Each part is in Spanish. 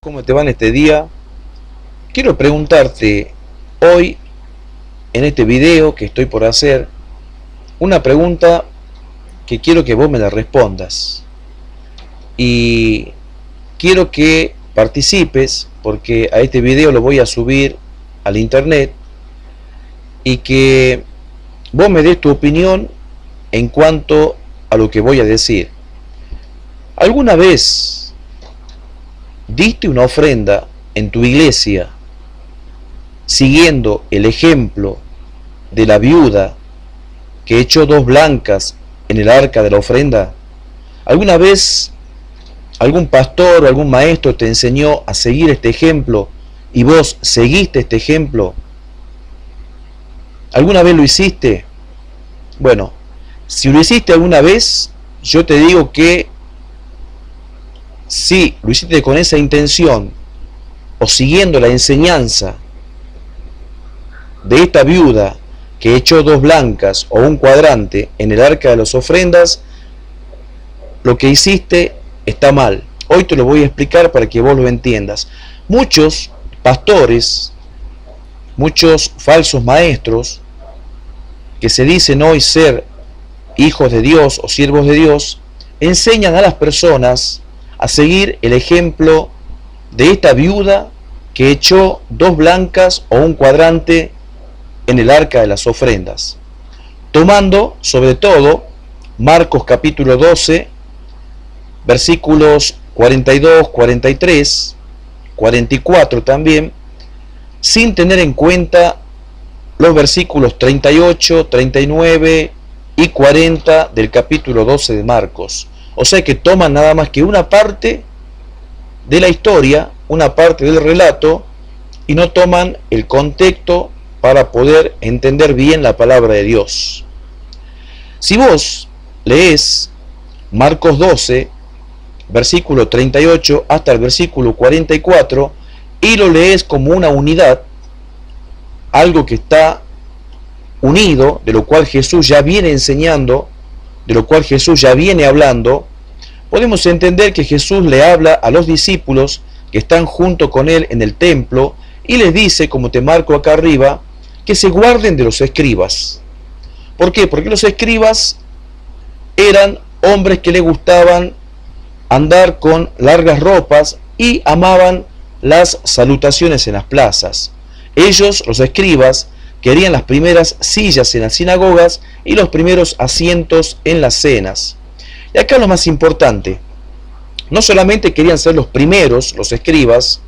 ¿Cómo te va en este día? Quiero preguntarte hoy, en este video que estoy por hacer, una pregunta que quiero que vos me la respondas. Y quiero que participes, porque a este video lo voy a subir al internet, y que vos me des tu opinión en cuanto a lo que voy a decir. ¿Alguna vez diste una ofrenda en tu iglesia siguiendo el ejemplo de la viuda que echó 2 blancas en el arca de la ofrenda? ¿Alguna vez algún pastor o algún maestro te enseñó a seguir este ejemplo y vos seguiste este ejemplo? ¿Alguna vez lo hiciste? Bueno, si lo hiciste alguna vez, yo te digo que si lo hiciste con esa intención o siguiendo la enseñanza de esta viuda que echó 2 blancas o un cuadrante en el arca de las ofrendas, lo que hiciste está mal. Hoy te lo voy a explicar para que vos lo entiendas. Muchos pastores, muchos falsos maestros que se dicen hoy ser hijos de Dios o siervos de Dios, enseñan a las personas a seguir el ejemplo de esta viuda que echó 2 blancas o un cuadrante en el arca de las ofrendas, tomando sobre todo Marcos capítulo 12, versículos 42, 43, 44 también, sin tener en cuenta los versículos 38, 39 y 40 del capítulo 12 de Marcos. O sea que toman nada más que una parte de la historia, una parte del relato, y no toman el contexto para poder entender bien la palabra de Dios. Si vos lees Marcos 12, versículo 38 hasta el versículo 44, y lo lees como una unidad, algo que está unido, de lo cual Jesús ya viene enseñando, de lo cual Jesús ya viene hablando, podemos entender que Jesús le habla a los discípulos que están junto con él en el templo y les dice, como te marco acá arriba, que se guarden de los escribas. ¿Por qué? Porque los escribas eran hombres que les gustaban andar con largas ropas y amaban las salutaciones en las plazas. Ellos, los escribas, querían las primeras sillas en las sinagogas y los primeros asientos en las cenas. Y acá lo más importante, no solamente querían ser los primeros, los escribas,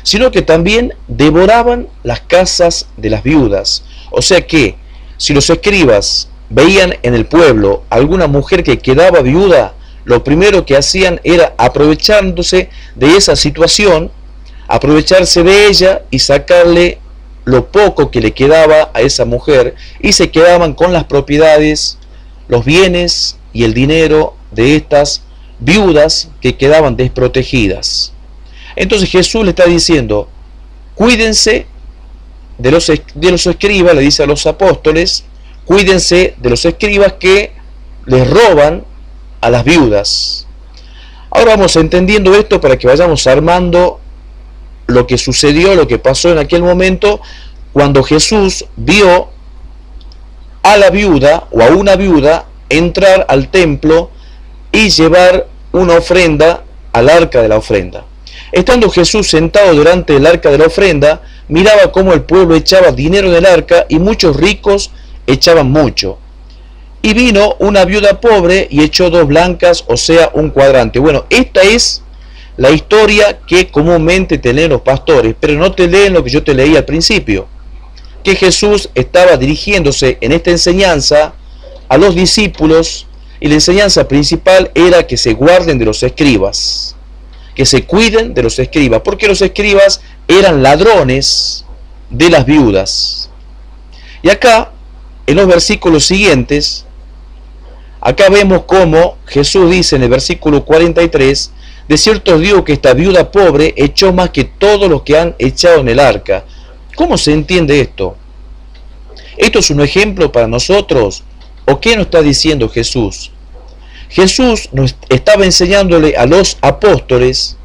sino que también devoraban las casas de las viudas. O sea que, si los escribas veían en el pueblo alguna mujer que quedaba viuda, lo primero que hacían era, aprovechándose de esa situación, aprovecharse de ella y sacarle lo poco que le quedaba a esa mujer, y se quedaban con las propiedades, los bienes y el dinero de estas viudas que quedaban desprotegidas. Entonces Jesús le está diciendo, cuídense de los escribas, le dice a los apóstoles, cuídense de los escribas que les roban a las viudas. Ahora vamos entendiendo esto para que vayamos armando lo que sucedió, lo que pasó en aquel momento, cuando Jesús vio a la viuda o a una viuda entrar al templo y llevar una ofrenda al arca de la ofrenda. Estando Jesús sentado delante del arca de la ofrenda, miraba cómo el pueblo echaba dinero en el arca y muchos ricos echaban mucho. Y vino una viuda pobre y echó 2 blancas, o sea, un cuadrante. Bueno, esta es la historia que comúnmente te leen los pastores, pero no te leen lo que yo te leí al principio, que Jesús estaba dirigiéndose en esta enseñanza a los discípulos, y la enseñanza principal era que se guarden de los escribas, que se cuiden de los escribas, porque los escribas eran ladrones de las viudas. Y acá, en los versículos siguientes, acá vemos cómo Jesús dice en el versículo 43, de cierto os digo que esta viuda pobre echó más que todos los que han echado en el arca. ¿Cómo se entiende esto? ¿Esto es un ejemplo para nosotros? ¿O qué nos está diciendo Jesús? Jesús nos estaba enseñándole a los apóstoles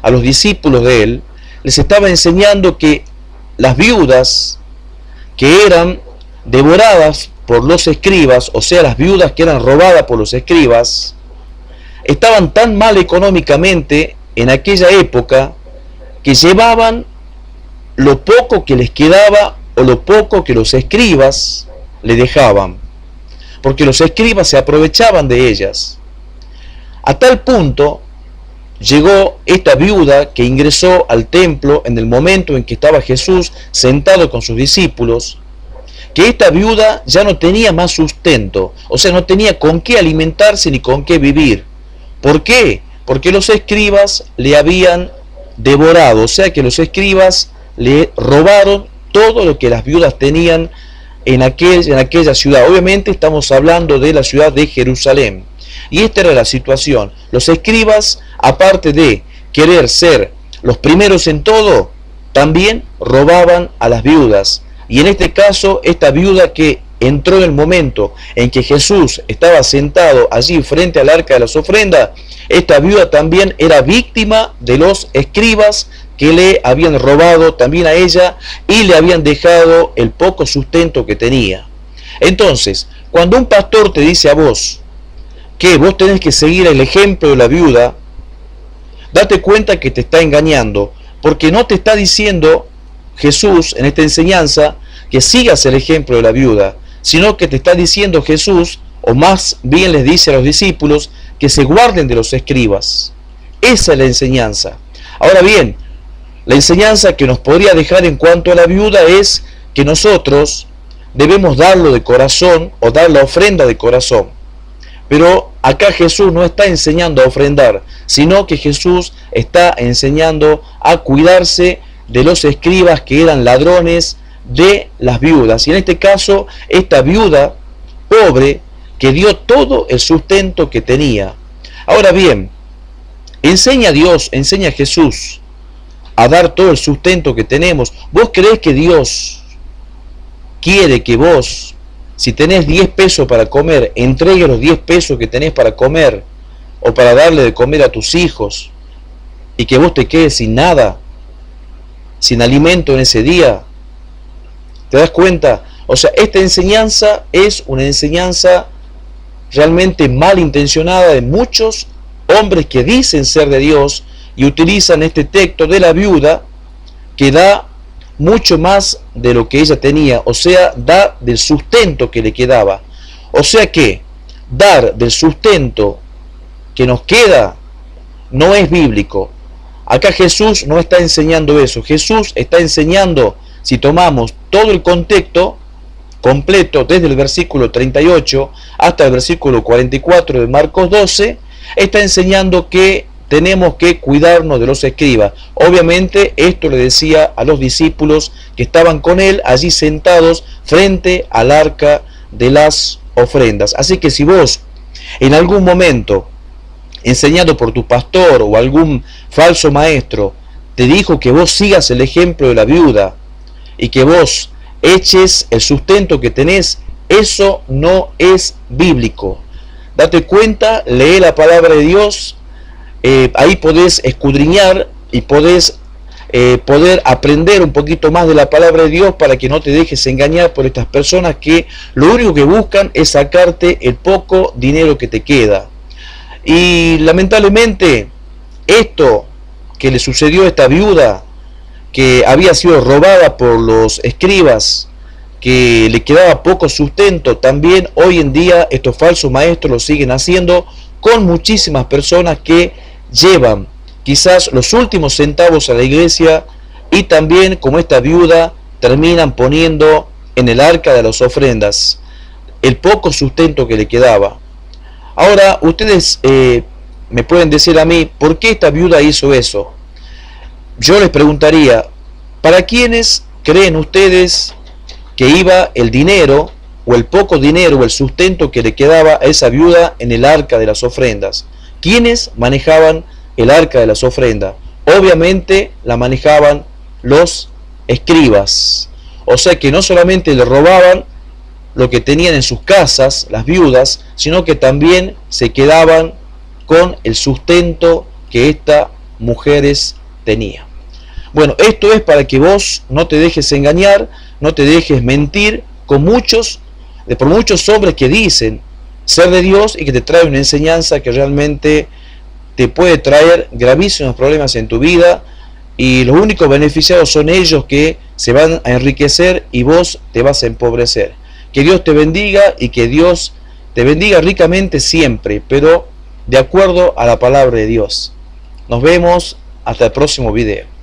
a los discípulos de él, les estaba enseñando que las viudas que eran devoradas por los escribas, o sea, las viudas que eran robadas por los escribas, estaban tan mal económicamente en aquella época que llevaban lo poco que les quedaba o lo poco que los escribas le dejaban, porque los escribas se aprovechaban de ellas. A tal punto llegó esta viuda que ingresó al templo en el momento en que estaba Jesús sentado con sus discípulos, que esta viuda ya no tenía más sustento, o sea, no tenía con qué alimentarse ni con qué vivir. ¿Por qué? Porque los escribas le habían devorado, o sea que los escribas le robaron todo lo que las viudas tenían en aquella ciudad. Obviamente estamos hablando de la ciudad de Jerusalén. Y esta era la situación. Los escribas, aparte de querer ser los primeros en todo, también robaban a las viudas. Y en este caso, esta viuda que entró en el momento en que Jesús estaba sentado allí frente al arca de las ofrendas, esta viuda también era víctima de los escribas que le habían robado también a ella y le habían dejado el poco sustento que tenía. Entonces, cuando un pastor te dice a vos que vos tenés que seguir el ejemplo de la viuda, date cuenta que te está engañando, porque no te está diciendo Jesús en esta enseñanza que sigas el ejemplo de la viuda, sino que te está diciendo Jesús, o más bien les dice a los discípulos, que se guarden de los escribas. Esa es la enseñanza. Ahora bien, la enseñanza que nos podría dejar en cuanto a la viuda es que nosotros debemos darlo de corazón o dar la ofrenda de corazón. Pero acá Jesús no está enseñando a ofrendar, sino que Jesús está enseñando a cuidarse de los escribas que eran ladrones de las viudas. Y en este caso, esta viuda pobre que dio todo el sustento que tenía. Ahora bien, enseña a Dios, enseña a Jesús a dar todo el sustento que tenemos. ¿Vos creés que Dios quiere que vos, si tenés 10 pesos para comer, entregues los 10 pesos que tenés para comer o para darle de comer a tus hijos y que vos te quedes sin nada, sin alimento en ese día? ¿Te das cuenta? O sea, esta enseñanza es una enseñanza realmente malintencionada de muchos hombres que dicen ser de Dios y utilizan este texto de la viuda que da mucho más de lo que ella tenía, o sea, da del sustento que le quedaba. O sea que dar del sustento que nos queda no es bíblico. Acá Jesús no está enseñando eso. Jesús está enseñando, si tomamos todo el contexto completo, desde el versículo 38 hasta el versículo 44 de Marcos 12, está enseñando que tenemos que cuidarnos de los escribas. Obviamente esto le decía a los discípulos que estaban con él allí sentados frente al arca de las ofrendas. Así que si vos en algún momento, enseñado por tu pastor o algún falso maestro, te dijo que vos sigas el ejemplo de la viuda y que vos eches el sustento que tenés, eso no es bíblico. Date cuenta, lee la palabra de Dios, ahí podés escudriñar y podés poder aprender un poquito más de la palabra de Dios para que no te dejes engañar por estas personas que lo único que buscan es sacarte el poco dinero que te queda. Y lamentablemente esto que le sucedió a esta viuda, que había sido robada por los escribas, que le quedaba poco sustento, también hoy en día estos falsos maestros lo siguen haciendo con muchísimas personas que llevan quizás los últimos centavos a la iglesia y también, como esta viuda, terminan poniendo en el arca de las ofrendas el poco sustento que le quedaba. Ahora, ustedes me pueden decir a mí, ¿por qué esta viuda hizo eso? Yo les preguntaría, ¿para quiénes creen ustedes que iba el dinero o el poco dinero o el sustento que le quedaba a esa viuda en el arca de las ofrendas? ¿Quiénes manejaban el arca de las ofrendas? Obviamente la manejaban los escribas. O sea que no solamente le robaban lo que tenían en sus casas, las viudas, sino que también se quedaban con el sustento que esta mujeres tenía. Bueno, esto es para que vos no te dejes engañar, no te dejes mentir por muchos hombres que dicen ser de Dios y que te traen una enseñanza que realmente te puede traer gravísimos problemas en tu vida, y los únicos beneficiados son ellos, que se van a enriquecer y vos te vas a empobrecer. Que Dios te bendiga y que Dios te bendiga ricamente siempre, pero de acuerdo a la palabra de Dios. Nos vemos hasta el próximo video.